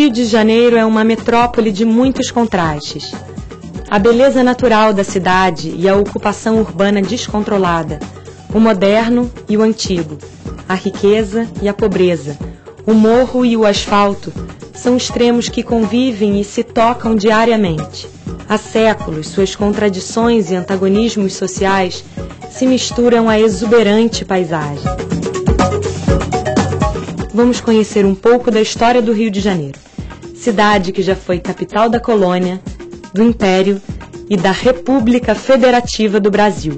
Rio de Janeiro é uma metrópole de muitos contrastes. A beleza natural da cidade e a ocupação urbana descontrolada, o moderno e o antigo, a riqueza e a pobreza, o morro e o asfalto, são extremos que convivem e se tocam diariamente. Há séculos, suas contradições e antagonismos sociais se misturam à exuberante paisagem. Vamos conhecer um pouco da história do Rio de Janeiro, cidade que já foi capital da colônia, do Império e da República Federativa do Brasil.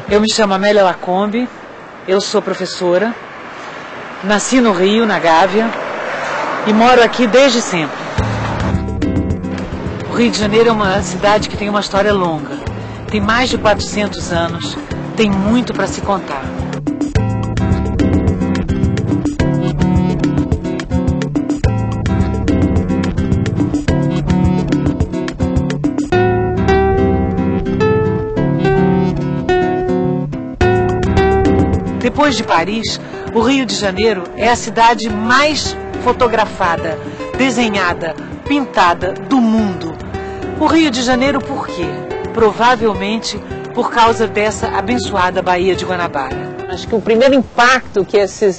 Eu me chamo Amélia Lacombe, eu sou professora, nasci no Rio, na Gávea, e moro aqui desde sempre. O Rio de Janeiro é uma cidade que tem uma história longa, tem mais de 400 anos, tem muito para se contar. Depois de Paris, o Rio de Janeiro é a cidade mais fotografada, desenhada, pintada do mundo. O Rio de Janeiro por quê? Provavelmente por causa dessa abençoada Baía de Guanabara. Acho que o primeiro impacto que esses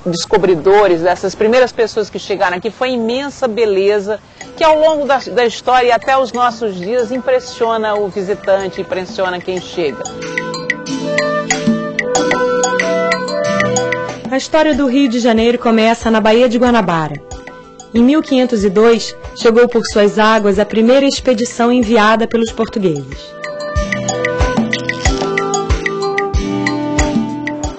descobridores, essas primeiras pessoas que chegaram aqui, foi a imensa beleza que ao longo da história e até os nossos dias impressiona o visitante, impressiona quem chega. A história do Rio de Janeiro começa na Baía de Guanabara. Em 1502, chegou por suas águas a primeira expedição enviada pelos portugueses.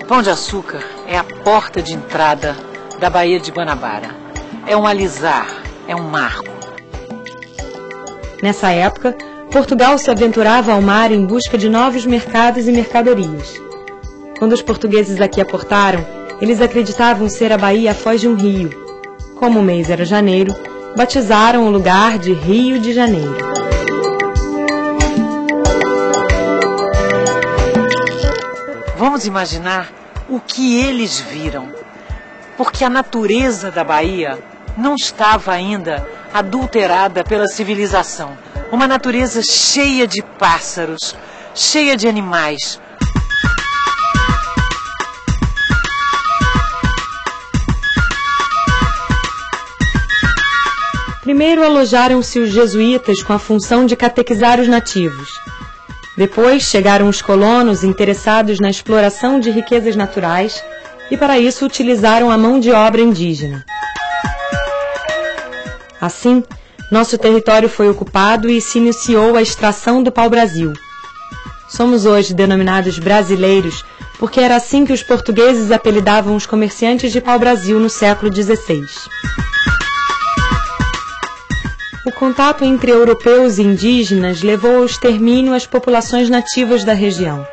Pão de Açúcar é a porta de entrada da Baía de Guanabara. É um alisar, é um marco. Nessa época, Portugal se aventurava ao mar em busca de novos mercados e mercadorias. Quando os portugueses aqui aportaram, eles acreditavam ser a Bahia a foz de um rio. Como o mês era janeiro, batizaram o lugar de Rio de Janeiro. Vamos imaginar o que eles viram, porque a natureza da Bahia não estava ainda adulterada pela civilização. Uma natureza cheia de pássaros, cheia de animais. Primeiro alojaram-se os jesuítas com a função de catequizar os nativos. Depois chegaram os colonos interessados na exploração de riquezas naturais e para isso utilizaram a mão de obra indígena. Assim, nosso território foi ocupado e se iniciou a extração do pau-brasil. Somos hoje denominados brasileiros porque era assim que os portugueses apelidavam os comerciantes de pau-brasil no século XVI. O contato entre europeus e indígenas levou ao extermínio as populações nativas da região.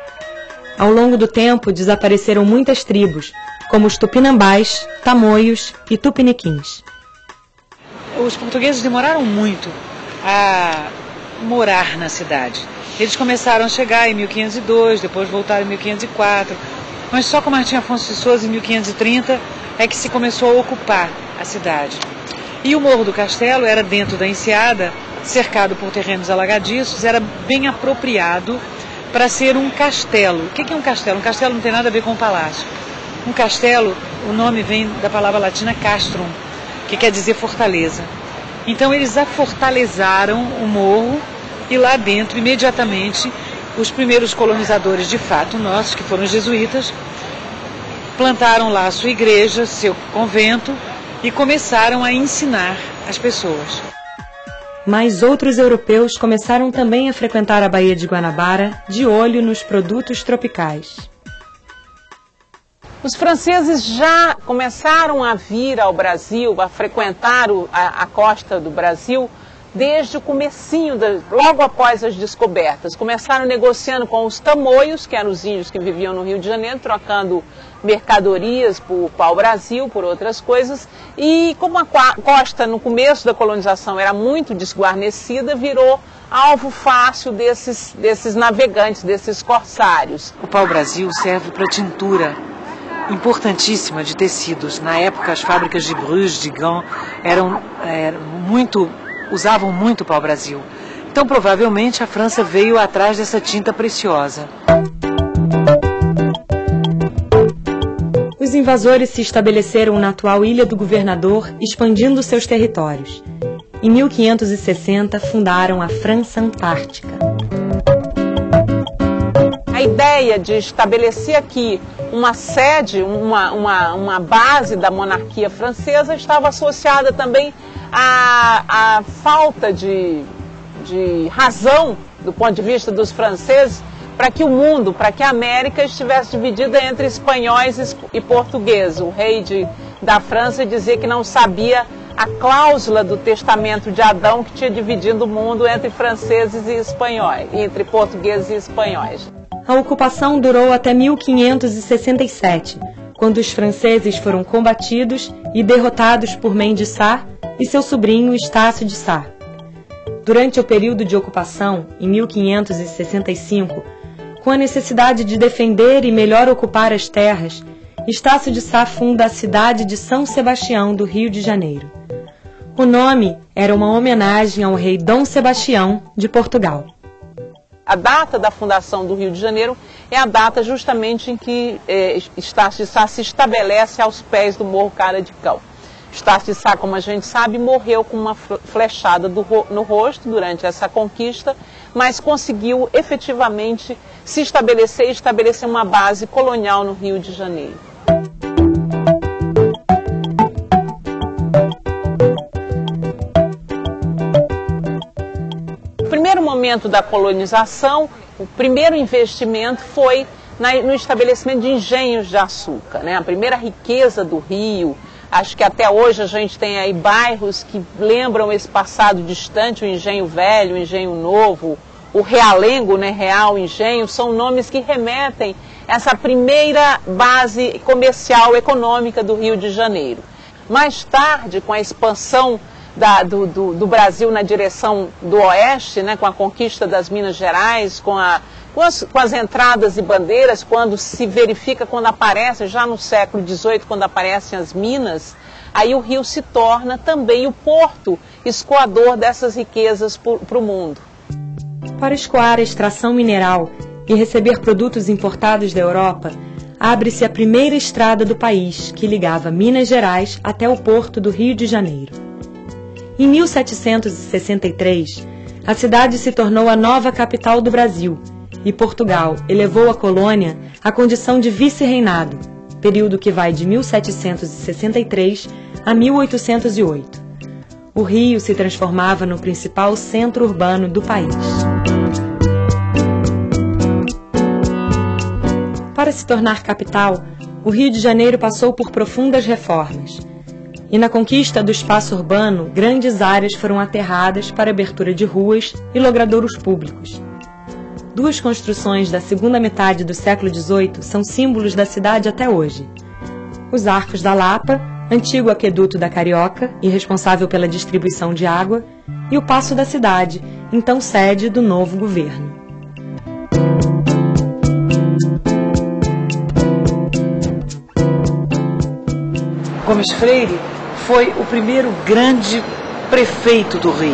Ao longo do tempo, desapareceram muitas tribos, como os tupinambás, tamoios e tupiniquins. Os portugueses demoraram muito a morar na cidade. Eles começaram a chegar em 1502, depois voltaram em 1504, mas só com Martim Afonso de Sousa, em 1530, é que se começou a ocupar a cidade. E o Morro do Castelo era dentro da enseada, cercado por terrenos alagadiços, era bem apropriado para ser um castelo. O que é um castelo? Um castelo não tem nada a ver com um palácio. Um castelo, o nome vem da palavra latina castrum, que quer dizer fortaleza. Então eles afortalezaram o morro e lá dentro, imediatamente, os primeiros colonizadores de fato nossos, que foram os jesuítas, plantaram lá a sua igreja, seu convento, e começaram a ensinar as pessoas. Mas outros europeus começaram também a frequentar a Baía de Guanabara, de olho nos produtos tropicais. Os franceses já começaram a vir ao Brasil, a frequentar a costa do Brasil, desde o comecinho, logo após as descobertas. Começaram negociando com os tamoios, que eram os índios que viviam no Rio de Janeiro, trocando mercadorias por pau-brasil, por outras coisas. E como a costa no começo da colonização era muito desguarnecida, virou alvo fácil desses navegantes, desses corsários. O pau-brasil serve para tintura importantíssima de tecidos. Na época, as fábricas de Bruges, de Gand, usavam muito pau-brasil. Então, provavelmente, a França veio atrás dessa tinta preciosa. Os invasores se estabeleceram na atual Ilha do Governador, expandindo seus territórios. Em 1560, fundaram a França Antártica. A ideia de estabelecer aqui uma sede, uma base da monarquia francesa estava associada também à falta de razão, do ponto de vista dos franceses, para que o mundo, para que a América estivesse dividida entre espanhóis e portugueses. O rei da França dizia que não sabia a cláusula do testamento de Adão que tinha dividido o mundo entre franceses e espanhóis, entre portugueses e espanhóis. A ocupação durou até 1567, quando os franceses foram combatidos e derrotados por Mendes de Sá e seu sobrinho Estácio de Sá. Durante o período de ocupação, em 1565, com a necessidade de defender e melhor ocupar as terras, Estácio de Sá funda a cidade de São Sebastião, do Rio de Janeiro. O nome era uma homenagem ao rei Dom Sebastião de Portugal. A data da fundação do Rio de Janeiro é a data justamente em que Estácio de Sá se estabelece aos pés do Morro Cara de Cão. Estácio de Sá, como a gente sabe, morreu com uma flechada no rosto durante essa conquista, mas conseguiu efetivamente se estabelecer e estabelecer uma base colonial no Rio de Janeiro. No primeiro momento da colonização, o primeiro investimento foi no estabelecimento de engenhos de açúcar, né? A primeira riqueza do Rio. Acho que até hoje a gente tem aí bairros que lembram esse passado distante, o Engenho Velho, o Engenho Novo, o Realengo, né? Real Engenho, são nomes que remetem a essa primeira base comercial econômica do Rio de Janeiro. Mais tarde, com a expansão do Brasil na direção do oeste, né, com a conquista das Minas Gerais, com as entradas e bandeiras, quando se verifica, quando aparece, já no século XVIII, quando aparecem as minas, aí o Rio se torna também o porto escoador dessas riquezas para o mundo. Para escoar a extração mineral e receber produtos importados da Europa, abre-se a primeira estrada do país, que ligava Minas Gerais até o porto do Rio de Janeiro. Em 1763, a cidade se tornou a nova capital do Brasil e Portugal elevou a colônia à condição de vice-reinado, período que vai de 1763 a 1808. O Rio se transformava no principal centro urbano do país. Para se tornar capital, o Rio de Janeiro passou por profundas reformas. E na conquista do espaço urbano, grandes áreas foram aterradas para abertura de ruas e logradouros públicos. Duas construções da segunda metade do século XVIII são símbolos da cidade até hoje. Os Arcos da Lapa, antigo aqueduto da Carioca e responsável pela distribuição de água, e o Paço da Cidade, então sede do novo governo. Gomes Freire foi o primeiro grande prefeito do Rio.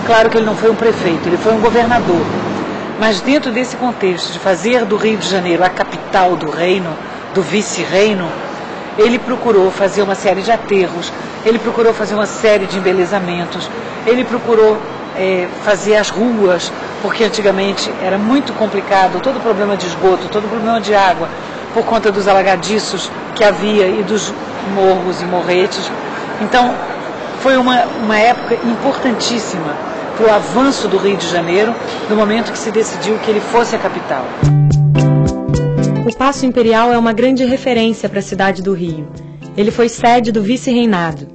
Claro que ele não foi um prefeito, ele foi um governador. Mas dentro desse contexto de fazer do Rio de Janeiro a capital do reino, do vice-reino, ele procurou fazer uma série de aterros, ele procurou fazer uma série de embelezamentos, ele procurou fazer as ruas, porque antigamente era muito complicado, todo o problema de esgoto, todo o problema de água, por conta dos alagadiços que havia e dos morros e morretes. Então, foi uma época importantíssima para o avanço do Rio de Janeiro, no momento que se decidiu que ele fosse a capital. O Paço Imperial é uma grande referência para a cidade do Rio. Ele foi sede do vice-reinado.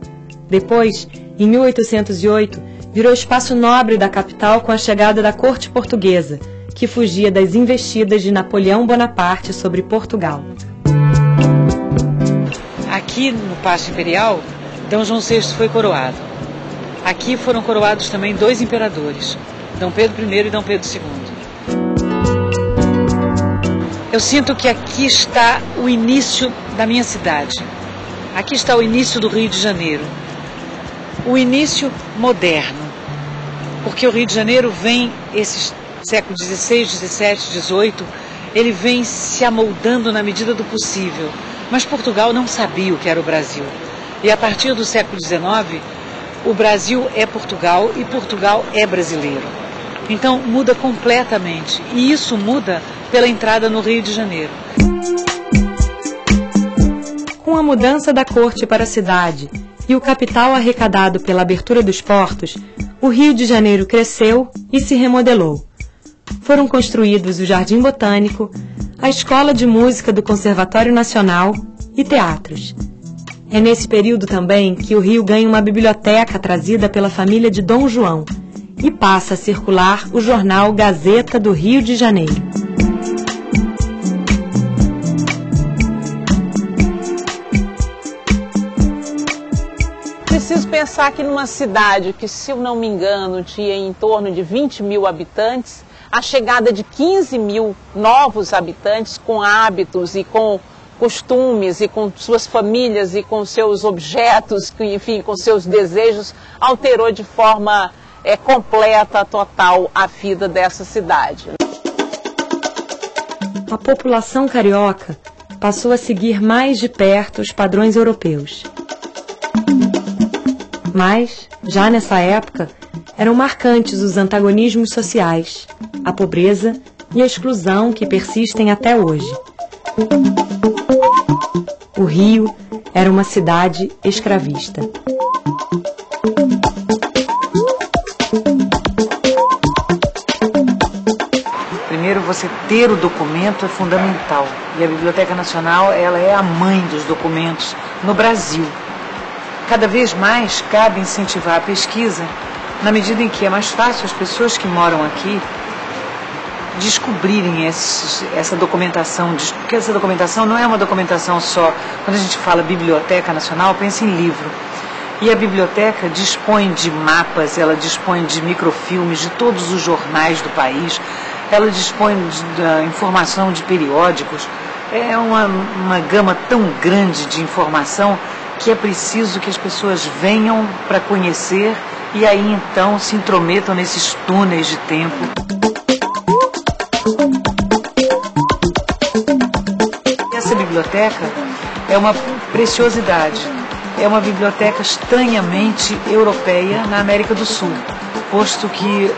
Depois, em 1808, virou espaço nobre da capital com a chegada da corte portuguesa, que fugia das investidas de Napoleão Bonaparte sobre Portugal. Aqui no Paço Imperial, D. João VI foi coroado. Aqui foram coroados também 2 imperadores, D. Pedro I e D. Pedro II. Eu sinto que aqui está o início da minha cidade. Aqui está o início do Rio de Janeiro. O início moderno. Porque o Rio de Janeiro vem, esses séculos XVI, XVII, XVIII, ele vem se amoldando na medida do possível. Mas Portugal não sabia o que era o Brasil. E a partir do século XIX, o Brasil é Portugal e Portugal é brasileiro. Então muda completamente. E isso muda pela entrada no Rio de Janeiro. Com a mudança da corte para a cidade e o capital arrecadado pela abertura dos portos, o Rio de Janeiro cresceu e se remodelou. Foram construídos o Jardim Botânico, a Escola de Música do Conservatório Nacional e teatros. É nesse período também que o Rio ganha uma biblioteca trazida pela família de Dom João e passa a circular o jornal Gazeta do Rio de Janeiro. Preciso pensar que numa cidade que, se eu não me engano, tinha em torno de 20 mil habitantes, a chegada de 15 mil novos habitantes com hábitos e com costumes e com suas famílias e com seus objetos, enfim, com seus desejos, alterou de forma completa, total, a vida dessa cidade. A população carioca passou a seguir mais de perto os padrões europeus. Mas, já nessa época, eram marcantes os antagonismos sociais, a pobreza e a exclusão que persistem até hoje. O Rio era uma cidade escravista. Primeiro, você ter o documento é fundamental. E a Biblioteca Nacional, ela é a mãe dos documentos no Brasil. Cada vez mais cabe incentivar a pesquisa, na medida em que é mais fácil as pessoas que moram aqui descobrirem essa documentação, porque essa documentação não é uma documentação só. Quando a gente fala Biblioteca Nacional, pensa em livro. E a biblioteca dispõe de mapas, ela dispõe de microfilmes de todos os jornais do país, ela dispõe da informação de periódicos. É uma gama tão grande de informação que é preciso que as pessoas venham para conhecer e aí então se intrometam nesses túneis de tempo. Essa biblioteca é uma preciosidade. É uma biblioteca estranhamente europeia na América do Sul, posto que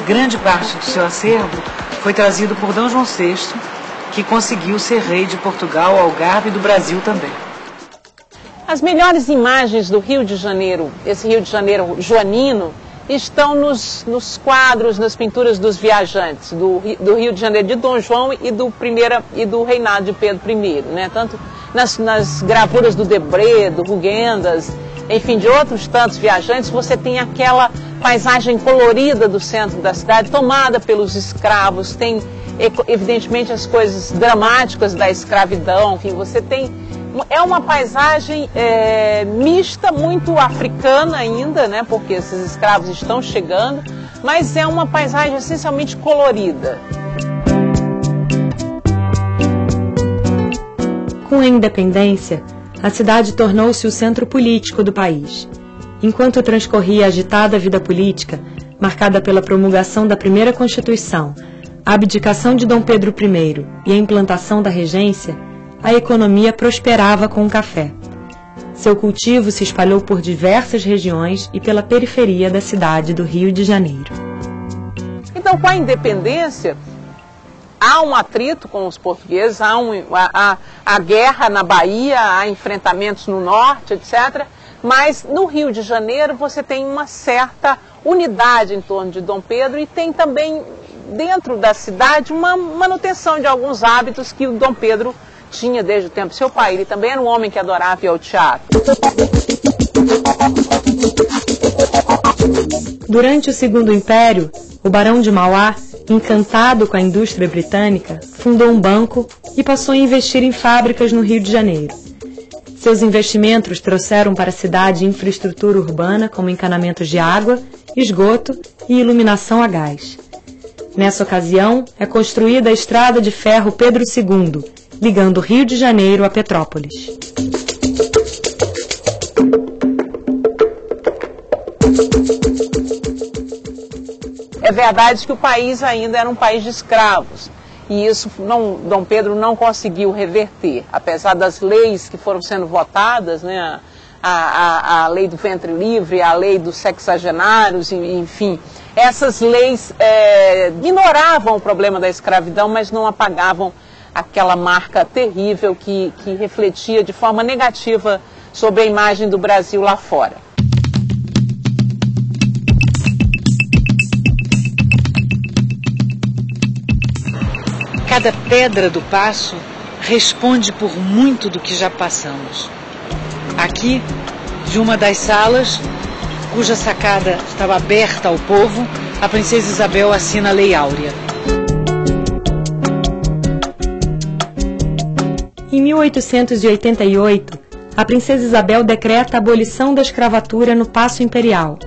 grande parte do seu acervo foi trazido por D. João VI, que conseguiu ser rei de Portugal, Algarve e do Brasil também. As melhores imagens do Rio de Janeiro, esse Rio de Janeiro joanino, estão nos quadros, nas pinturas dos viajantes do Rio de Janeiro de Dom João e do reinado de Pedro I, né? Tanto nas gravuras do Debré, do Rugendas, enfim, de outros tantos viajantes, você tem aquela paisagem colorida do centro da cidade, tomada pelos escravos, tem evidentemente as coisas dramáticas da escravidão, enfim, você tem... É uma paisagem mista, muito africana ainda, né, porque esses escravos estão chegando, mas é uma paisagem essencialmente colorida. Com a independência, a cidade tornou-se o centro político do país. Enquanto transcorria a agitada vida política, marcada pela promulgação da primeira Constituição, a abdicação de Dom Pedro I e a implantação da regência, a economia prosperava com o café. Seu cultivo se espalhou por diversas regiões e pela periferia da cidade do Rio de Janeiro. Então, com a independência, há um atrito com os portugueses, há guerra na Bahia, há enfrentamentos no norte, etc. Mas no Rio de Janeiro você tem uma certa unidade em torno de Dom Pedro e tem também dentro da cidade uma manutenção de alguns hábitos que o Dom Pedro tinha desde o tempo do seu pai. Ele também era um homem que adorava ir ao teatro. Durante o Segundo Império, o Barão de Mauá, encantado com a indústria britânica, fundou um banco e passou a investir em fábricas no Rio de Janeiro. Seus investimentos trouxeram para a cidade infraestrutura urbana como encanamentos de água, esgoto e iluminação a gás. Nessa ocasião, é construída a Estrada de Ferro Pedro II, ligando o Rio de Janeiro a Petrópolis. É verdade que o país ainda era um país de escravos. E isso Dom Pedro não conseguiu reverter, apesar das leis que foram sendo votadas, né, a lei do ventre livre, a lei dos sexagenários, enfim. Essas leis ignoravam o problema da escravidão, mas não apagavam aquela marca terrível que refletia de forma negativa sobre a imagem do Brasil lá fora. Cada pedra do passo responde por muito do que já passamos. Aqui, de uma das salas, cuja sacada estava aberta ao povo, a princesa Isabel assina a Lei Áurea. Em 1888, a princesa Isabel decreta a abolição da escravatura no Paço Imperial.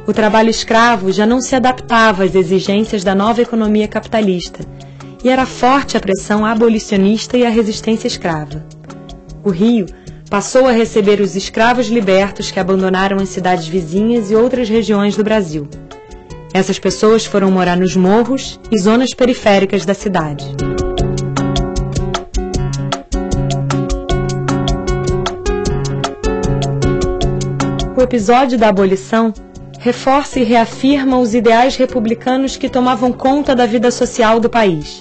O trabalho escravo já não se adaptava às exigências da nova economia capitalista, e era forte a pressão abolicionista e a resistência escrava. O Rio passou a receber os escravos libertos que abandonaram as cidades vizinhas e outras regiões do Brasil. Essas pessoas foram morar nos morros e zonas periféricas da cidade. O episódio da abolição reforça e reafirma os ideais republicanos que tomavam conta da vida social do país.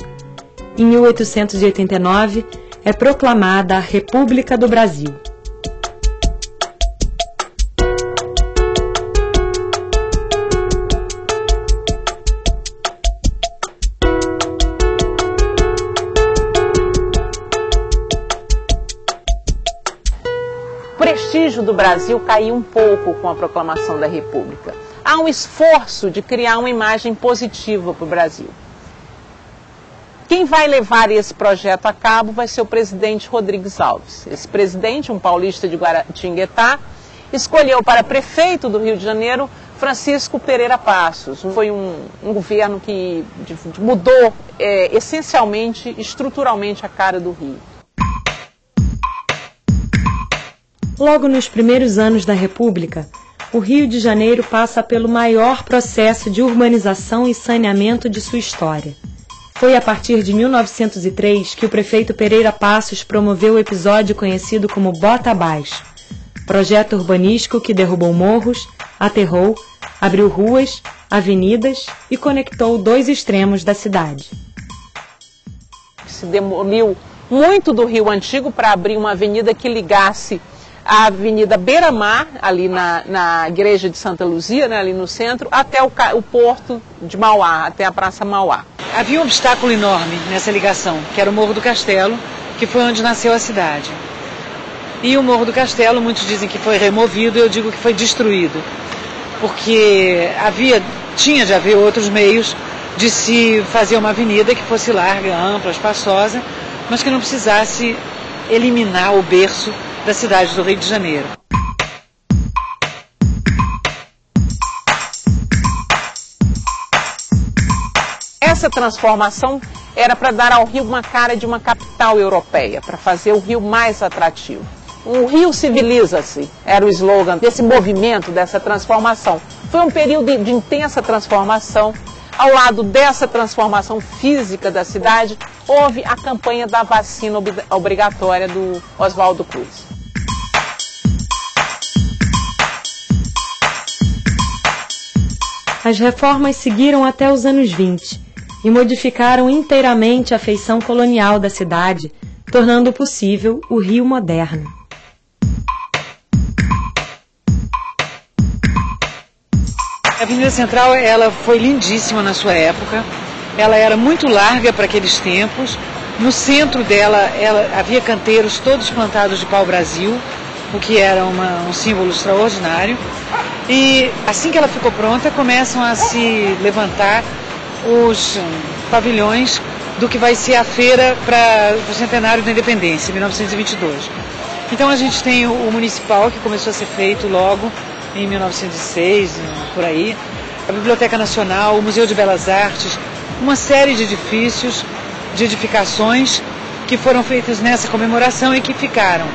Em 1889, é proclamada a República do Brasil. O prestígio do Brasil caiu um pouco com a proclamação da República. Há um esforço de criar uma imagem positiva para o Brasil. Quem vai levar esse projeto a cabo vai ser o presidente Rodrigues Alves. Esse presidente, um paulista de Guaratinguetá, escolheu para prefeito do Rio de Janeiro Francisco Pereira Passos. Foi um governo que mudou essencialmente, estruturalmente a cara do Rio. Logo nos primeiros anos da República, o Rio de Janeiro passa pelo maior processo de urbanização e saneamento de sua história. Foi a partir de 1903 que o prefeito Pereira Passos promoveu o episódio conhecido como Bota Abaixo, projeto urbanístico que derrubou morros, aterrou, abriu ruas, avenidas e conectou dois extremos da cidade. Se demoliu muito do Rio Antigo para abrir uma avenida que ligasse a Avenida Beira-Mar, ali na Igreja de Santa Luzia, né, ali no centro, até o porto de Mauá, até a Praça Mauá. Havia um obstáculo enorme nessa ligação, que era o Morro do Castelo, que foi onde nasceu a cidade. E o Morro do Castelo, muitos dizem que foi removido, eu digo que foi destruído, porque tinha de haver outros meios de se fazer uma avenida que fosse larga, ampla, espaçosa, mas que não precisasse eliminar o berço da cidade do Rio de Janeiro. Essa transformação era para dar ao Rio uma cara de uma capital europeia, para fazer o Rio mais atrativo. O Rio civiliza-se, era o slogan desse movimento, dessa transformação. Foi um período de intensa transformação. Ao lado dessa transformação física da cidade, houve a campanha da vacina obrigatória do Oswaldo Cruz. As reformas seguiram até os anos 20 e modificaram inteiramente a feição colonial da cidade, tornando possível o Rio moderno. A Avenida Central ela foi lindíssima na sua época, ela era muito larga para aqueles tempos, no centro dela havia canteiros todos plantados de pau-brasil, o que era um símbolo extraordinário, E assim que ela ficou pronta, começam a se levantar os pavilhões do que vai ser a feira para o centenário da independência, 1922. Então a gente tem o municipal, que começou a ser feito logo em 1906, por aí, a Biblioteca Nacional, o Museu de Belas Artes, uma série de edifícios, de edificações que foram feitas nessa comemoração e que ficaram.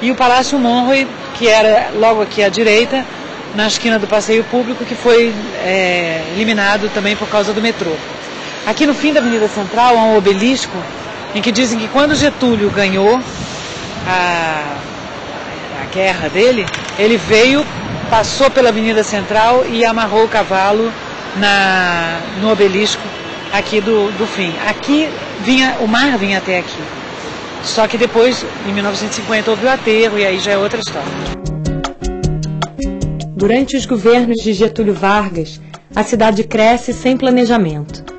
E o Palácio Monroe, que era logo aqui à direita, na esquina do Passeio Público, que foi eliminado também por causa do metrô. Aqui no fim da Avenida Central há um obelisco em que dizem que quando Getúlio ganhou a guerra dele, ele veio, passou pela Avenida Central e amarrou o cavalo no obelisco aqui do fim. Aqui o mar vinha até aqui. Só que depois, em 1950, houve o aterro e aí já é outra história. Durante os governos de Getúlio Vargas, a cidade cresce sem planejamento.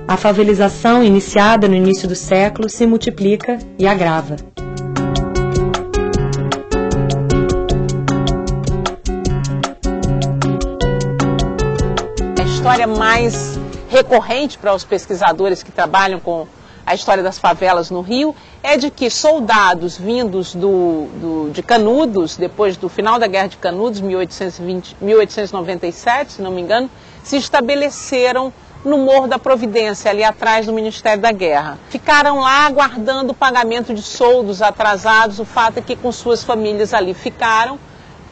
A favelização, iniciada no início do século, se multiplica e agrava. A história mais recorrente para os pesquisadores que trabalham com a história das favelas no Rio é de que soldados vindos de Canudos, depois do final da Guerra de Canudos, 1897, se não me engano, se estabeleceram no Morro da Providência, ali atrás do Ministério da Guerra. Ficaram lá aguardando o pagamento de soldos atrasados, o fato é que com suas famílias ali ficaram,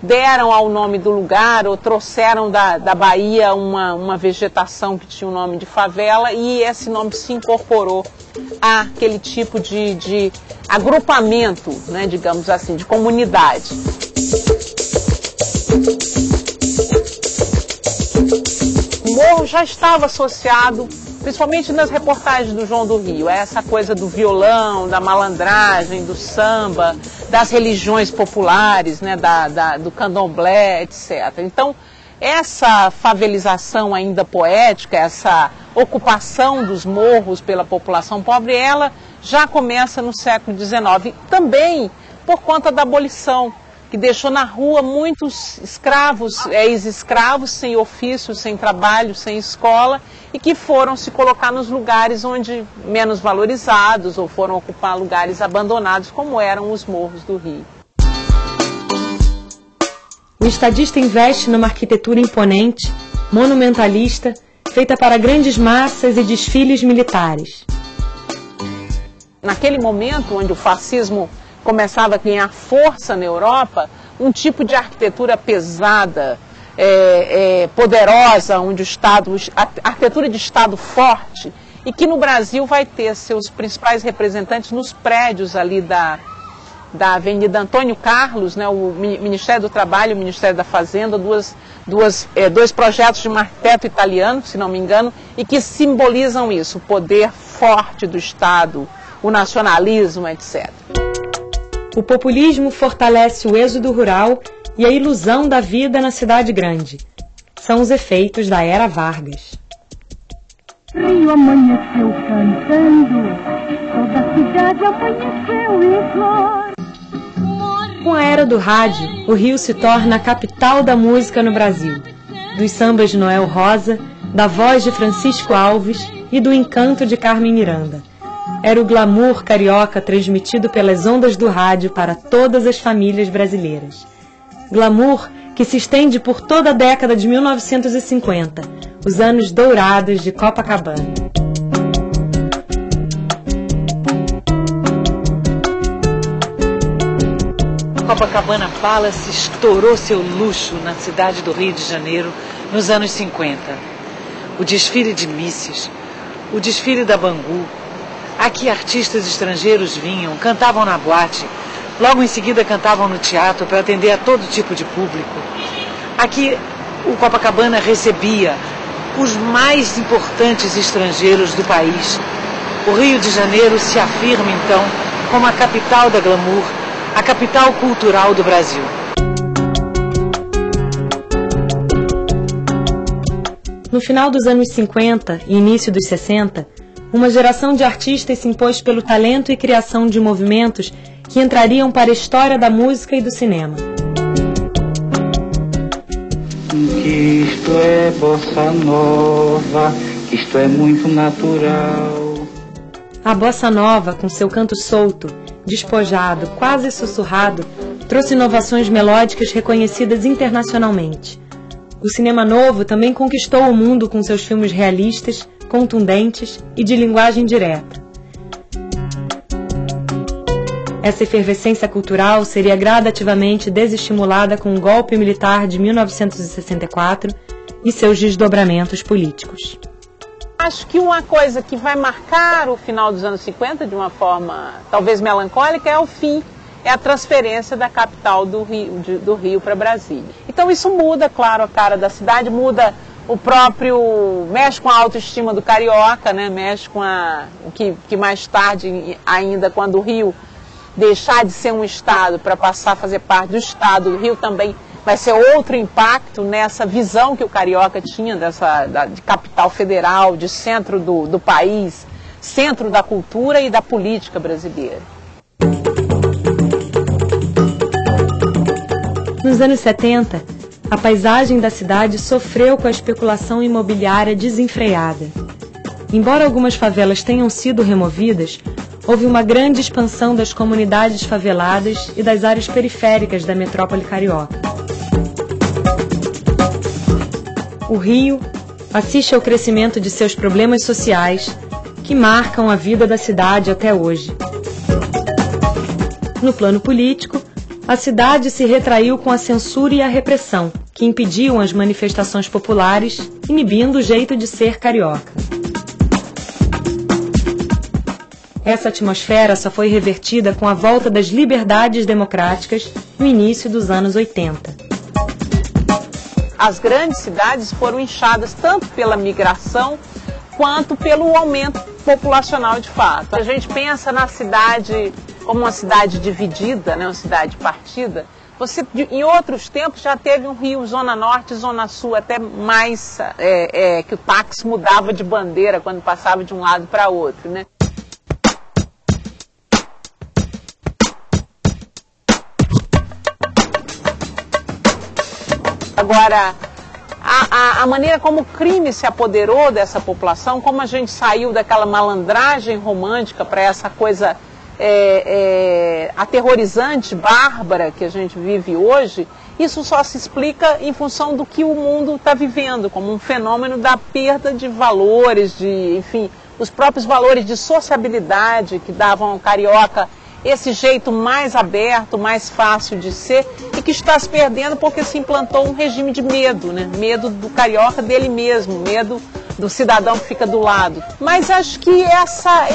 deram ao nome do lugar ou trouxeram da Bahia uma vegetação que tinha o nome de favela e esse nome se incorporou àquele tipo de agrupamento, né, digamos assim, de comunidade. O morro já estava associado, principalmente nas reportagens do João do Rio, a essa coisa do violão, da malandragem, do samba, das religiões populares, né, do candomblé, etc. Então, essa favelização ainda poética, essa ocupação dos morros pela população pobre, ela já começa no século XIX, também por conta da abolição, que deixou na rua muitos escravos, ex-escravos, sem ofício, sem trabalho, sem escola, e que foram se colocar nos lugares onde menos valorizados, ou foram ocupar lugares abandonados, como eram os morros do Rio. O estadista investe numa arquitetura imponente, monumentalista, feita para grandes massas e desfiles militares. Naquele momento onde o fascismo começava a ganhar força na Europa, um tipo de arquitetura pesada, poderosa, onde o Estado, arquitetura de Estado forte, e que no Brasil vai ter seus principais representantes nos prédios ali da Avenida Antônio Carlos, né, o Ministério do Trabalho e o Ministério da Fazenda, dois projetos de um arquiteto italiano, se não me engano, e que simbolizam isso, o poder forte do Estado, o nacionalismo, etc. O populismo fortalece o êxodo rural e a ilusão da vida na cidade grande. São os efeitos da Era Vargas. Rio amanheceu cantando, toda a cidade amanheceu em flor. Com a era do rádio, o Rio se torna a capital da música no Brasil. Dos sambas de Noel Rosa, da voz de Francisco Alves e do encanto de Carmen Miranda. Era o glamour carioca transmitido pelas ondas do rádio para todas as famílias brasileiras. Glamour que se estende por toda a década de 1950, os anos dourados de Copacabana. Copacabana Palace estourou seu luxo na cidade do Rio de Janeiro nos anos 50. O desfile de Misses, o desfile da Bangu. Aqui artistas estrangeiros vinham, cantavam na boate, logo em seguida cantavam no teatro para atender a todo tipo de público. Aqui o Copacabana recebia os mais importantes estrangeiros do país. O Rio de Janeiro se afirma então como a capital da glamour, a capital cultural do Brasil. No final dos anos 50 e início dos 60, uma geração de artistas se impôs pelo talento e criação de movimentos que entrariam para a história da música e do cinema. Que isto é bossa nova, que isto é muito natural. A bossa nova, com seu canto solto, despojado, quase sussurrado, trouxe inovações melódicas reconhecidas internacionalmente. O cinema novo também conquistou o mundo com seus filmes realistas, contundentes e de linguagem direta. Essa efervescência cultural seria gradativamente desestimulada com o golpe militar de 1964 e seus desdobramentos políticos. Acho que uma coisa que vai marcar o final dos anos 50 de uma forma talvez melancólica é a transferência da capital do Rio para Brasília. Então isso muda, claro, a cara da cidade, muda mexe com a autoestima do carioca, né? Mexe com o que mais tarde ainda, quando o Rio deixar de ser um estado para passar a fazer parte do estado do Rio, também vai ser outro impacto nessa visão que o carioca tinha de capital federal, de centro do país, centro da cultura e da política brasileira. Nos anos 70, a paisagem da cidade sofreu com a especulação imobiliária desenfreada. Embora algumas favelas tenham sido removidas, houve uma grande expansão das comunidades faveladas e das áreas periféricas da metrópole carioca. O Rio assiste ao crescimento de seus problemas sociais, que marcam a vida da cidade até hoje. No plano político, a cidade se retraiu com a censura e a repressão, que impediam as manifestações populares, inibindo o jeito de ser carioca. Essa atmosfera só foi revertida com a volta das liberdades democráticas no início dos anos 80. As grandes cidades foram inchadas tanto pela migração quanto pelo aumento populacional de fato. A gente pensa na cidade como uma cidade dividida, né, uma cidade partida. Você, em outros tempos, já teve um Rio Zona Norte e Zona Sul, até mais que o táxi mudava de bandeira quando passava de um lado para outro, né? Agora, a maneira como o crime se apoderou dessa população, como a gente saiu daquela malandragem romântica para essa coisa aterrorizante, bárbara que a gente vive hoje, isso só se explica em função do que o mundo está vivendo, como um fenômeno da perda de valores, enfim, os próprios valores de sociabilidade que davam ao carioca esse jeito mais aberto, mais fácil de ser, e que está se perdendo porque se implantou um regime de medo, né? Medo do carioca dele mesmo, medo do cidadão que fica do lado. Mas acho que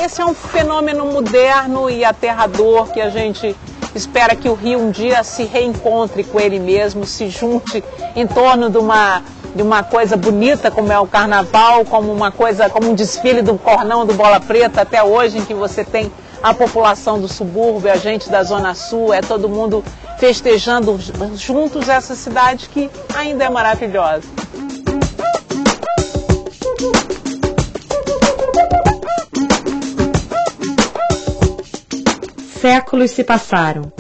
esse é um fenômeno moderno e aterrador que a gente espera que o Rio um dia se reencontre com ele mesmo, se junte em torno de uma coisa bonita como é o carnaval, como um desfile do Cornão do Bola Preta até hoje, em que você tem a população do subúrbio, a gente da Zona Sul, todo mundo festejando juntos essa cidade que ainda é maravilhosa. Séculos se passaram.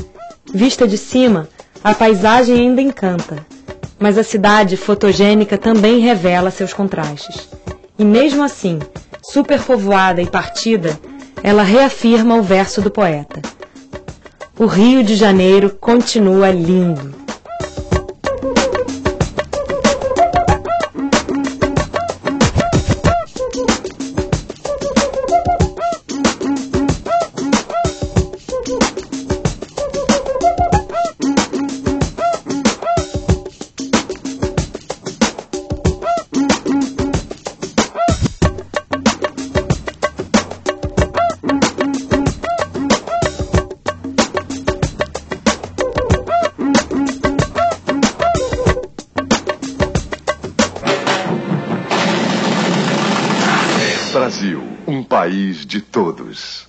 Vista de cima, a paisagem ainda encanta, mas a cidade fotogênica também revela seus contrastes. E mesmo assim, superpovoada e partida, ela reafirma o verso do poeta. O Rio de Janeiro continua lindo. Brasil, um país de todos.